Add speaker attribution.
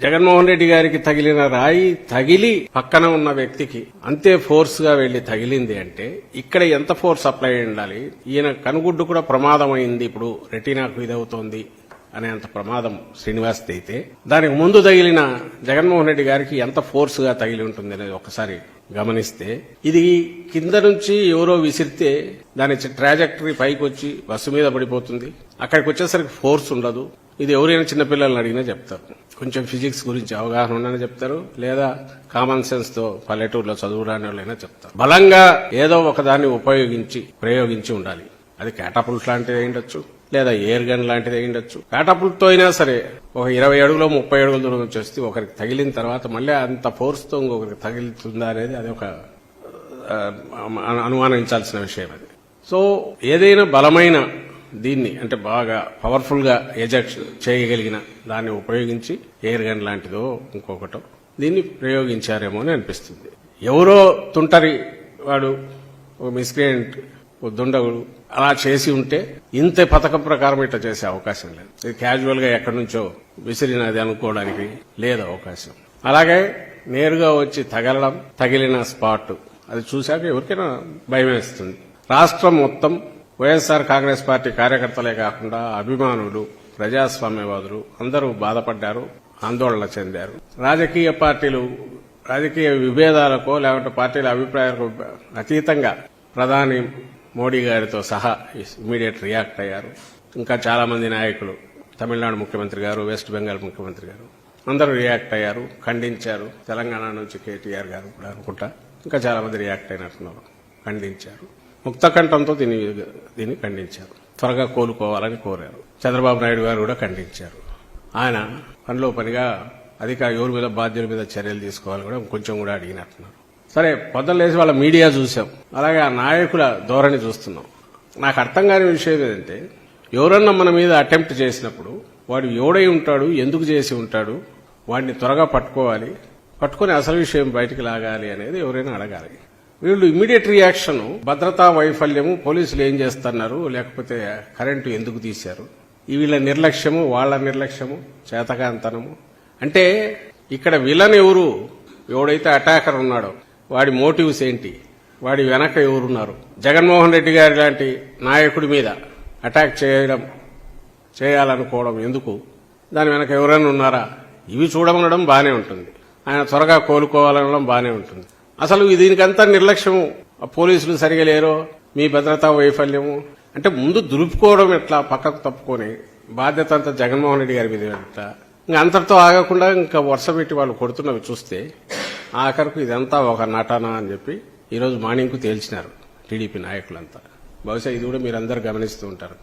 Speaker 1: జగన్మోహన్ రెడ్డి గారికి తగిలిన రాయి తగిలి పక్కన ఉన్న వ్యక్తికి అంతే ఫోర్స్ గా వెళ్లి తగిలింది అంటే ఇక్కడ ఎంత ఫోర్స్ అప్లై ఉండాలి. ఈయన కనుగుడ్డు కూడా ప్రమాదమైంది, ఇప్పుడు రెటీనాకు ఇదవుతోంది అనేంత ప్రమాదం శ్రీనివాస్ అయితే దానికి ముందు తగిలిన జగన్మోహన్ రెడ్డి గారికి ఎంత ఫోర్స్ గా తగిలి ఉంటుంది అనేది ఒకసారి గమనిస్తే, ఇది కింద నుంచి ఎవరో విసిరితే దాని ట్రాజెక్టరీ పైకి వచ్చి బస్సు మీద పడిపోతుంది. అక్కడికి వచ్చేసరికి ఫోర్స్ ఉండదు. ఇది ఎవరైనా చిన్నపిల్లల్ని అడిగినా చెప్తారు. కొంచెం ఫిజిక్స్ గురించి అవగాహన ఉండని చెప్తారు, లేదా కామన్ సెన్స్ తో పల్లెటూరులో చదువురాని వాళ్ళైనా చెప్తారు. బలంగా ఏదో ఒకదాన్ని ప్రయోగించి ఉండాలి. అది క్యాటపుల్ట్ లాంటిది అయ్యుండొచ్చు, లేదా ఎయిర్ గన్ లాంటిది అయ్యుండొచ్చు. క్యాటపుల్ట్ తో అయినా సరే ఒక 20 అడుగులో 30 అడుగుల దూరం వచ్చేస్తే ఒకరికి తగిలిన తర్వాత మళ్ళీ అంత ఫోర్స్ తో ఇంకొకరికి తగిలితుందా అనేది అది ఒక అనుమానించాల్సిన విషయం. అది సో ఏదైనా బలమైన దీన్ని అంటే బాగా పవర్ఫుల్ గా ఎజెక్ట్ చేయగలిగిన దాన్ని ఉపయోగించి ఎయిర్ గన్ లాంటిదో ఇంకొకటో దీన్ని ప్రయోగించారేమో అని అనిపిస్తుంది. ఎవరో తుంటరి వాడు, ఓ మిస్క్రియంట్, ఓ దుండగుడు అలా చేసి ఉంటే ఇంత పథకం ప్రకారం ఇట్లా చేసే అవకాశం లేదు. ఇది క్యాజువల్ గా ఎక్కడి నుంచో విసిరినది అనుకోవడానికి లేదు అవకాశం. అలాగే నేరుగా వచ్చి తగిలిన స్పాట్ అది చూశాక ఎవరికైనా భయం వేస్తుంది. రాష్ట్రం మొత్తం వైఎస్ఆర్ కాంగ్రెస్ పార్టీ కార్యకర్తలే కాకుండా అభిమానులు, ప్రజాస్వామ్యవాదులు అందరూ బాధపడ్డారు, ఆందోళన చెందారు. రాజకీయ విభేదాలకో లేకుంటే పార్టీల అభిప్రాయాలకు అతీతంగా ప్రధాని మోడీ గారితో సహా ఇమీడియట్ రియాక్ట్ అయ్యారు. ఇంకా చాలా మంది నాయకులు, తమిళనాడు ముఖ్యమంత్రి గారు, వెస్ట్ బెంగాల్ ముఖ్యమంత్రి గారు అందరూ రియాక్ట్ అయ్యారు, ఖండించారు. తెలంగాణ నుంచి కేటీఆర్ గారు కూడా అనుకుంటా ఇంకా చాలా మంది రియాక్ట్ అయినట్టున్నారు, ఖండించారు. ముక్తకంఠంతో దీన్ని ఖండించారు. త్వరగా కోలుకోవాలని కోరారు. చంద్రబాబు నాయుడు గారు కూడా ఖండించారు. ఆయన పనిలో పనిగా ఎవరి మీద బాధ్యుల మీద చర్యలు తీసుకోవాలని కూడా కొంచెం కూడా అడిగినట్టున్నారు. సరే, పొద్దులేసి వాళ్ళ మీడియా చూసాం, అలాగే ఆ నాయకుల ధోరణి చూస్తున్నాం. నాకు అర్థం కాని విషయం ఏంటంటే, ఎవరన్నా మన మీద అటెంప్ట్ చేసినప్పుడు వాడు ఎవడై ఉంటాడు, ఎందుకు చేసి ఉంటాడు, వాడిని త్వరగా పట్టుకొని అసలు విషయం బయటికి లాగాలి అనేది ఎవరైనా అడగాలి. వీళ్ళు ఇమ్మీడియట్ రియాక్షన్ భద్రతా వైఫల్యము, పోలీసులు ఏం చేస్తున్నారు, లేకపోతే కరెంటు ఎందుకు తీశారు, వీళ్ళ నిర్లక్ష్యము, వాళ్ల నిర్లక్ష్యము, చేతకాంతనము. అంటే ఇక్కడ విలన్ ఎవడైతే అటాకర్ ఉన్నాడో వాడి మోటివ్స్ ఏంటి, వాడి వెనక ఎవరున్నారు. జగన్మోహన్ రెడ్డి గారి లాంటి నాయకుడి మీద అటాక్ చేయాలనుకోవడం ఎందుకు, దాని వెనక ఎవరైనా ఉన్నారా, ఇవి చూడమనడం బానే ఉంటుంది. ఆయన త్వరగా కోలుకోవాలనడం బానే ఉంటుంది. అసలు దీనికంతా నిర్లక్ష్యము, పోలీసులు సరిగా లేరో, మీ భద్రతా వైఫల్యము అంటే ముందు దులుపుకోవడం ఎట్లా, పక్కకు తప్పుకొని బాధ్యత అంతా జగన్మోహన్ రెడ్డి గారి మీద ఎట్లా, ఇంకా అంతటితో ఆగకుండా ఇంకా వరుస పెట్టి వాళ్ళు కొడుతున్నవి చూస్తే ఆఖరకు ఇదంతా ఒక నటన అని చెప్పి ఈరోజు మార్నింగ్ కు తేల్చినారు టీడీపీ నాయకులంతా. బహుశా ఇది కూడా మీరందరూ గమనిస్తూ ఉంటారు.